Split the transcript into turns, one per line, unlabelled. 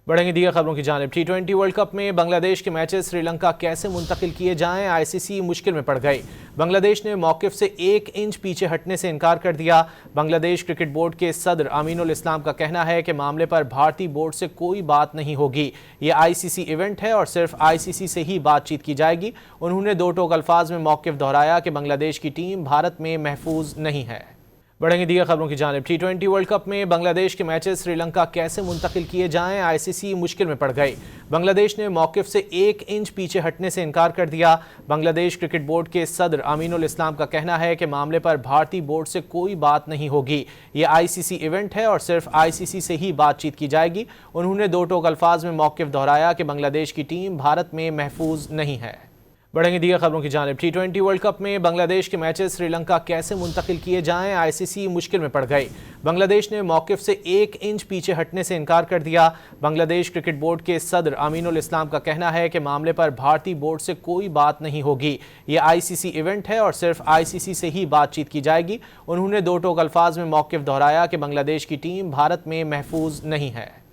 बढ़ेंगे दीगर खबरों की जानिब। T20 वर्ल्ड कप में बांग्लादेश के मैचेस श्रीलंका कैसे मुंतकिल किए जाएं, आईसीसी मुश्किल में पड़ गई। बांग्लादेश ने मौकिफ से 1 इंच पीछे हटने से इनकार कर दिया। बांग्लादेश क्रिकेट बोर्ड के सदर अमीनुल इस्लाम का कहना है कि मामले पर भारतीय बोर्ड से कोई बात नहीं होगी। ये आईसीसी इवेंट है और सिर्फ आईसीसी से ही बातचीत की जाएगी। उन्होंने दो टोक अल्फाज में मौकिफ दोहराया कि बांग्लादेश की टीम भारत में महफूज नहीं है। बढ़ेंगे दीगर खबरों की जानिब। T20 वर्ल्ड कप में बांग्लादेश के मैचेस श्रीलंका कैसे मुंतकिल किए जाएं, आईसीसी मुश्किल में पड़ गई। बांग्लादेश ने मौकिफ से 1 इंच पीछे हटने से इनकार कर दिया। बांग्लादेश क्रिकेट बोर्ड के सदर अमीनुल इस्लाम का कहना है कि मामले पर भारतीय बोर्ड से कोई बात नहीं होगी। ये आईसीसी इवेंट है और सिर्फ आईसीसी से ही बातचीत की जाएगी। उन्होंने दो टोक अल्फाज में मौकिफ दोहराया कि बांग्लादेश की टीम भारत में महफूज नहीं है। बढ़ेंगे दीगर खबरों की जानिब। T20 वर्ल्ड कप में बांग्लादेश के मैचेस श्रीलंका कैसे मुंतकिल किए जाएं, आईसीसी मुश्किल में पड़ गई। बांग्लादेश ने मौकिफ से 1 इंच पीछे हटने से इनकार कर दिया। बांग्लादेश क्रिकेट बोर्ड के सदर अमीनुल इस्लाम का कहना है कि मामले पर भारतीय बोर्ड से कोई बात नहीं होगी। ये आईसीसी इवेंट है और सिर्फ आईसीसी से ही बातचीत की जाएगी। उन्होंने दो टोक अल्फाज में मौकिफ दोहराया कि बांग्लादेश की टीम भारत में महफूज नहीं है।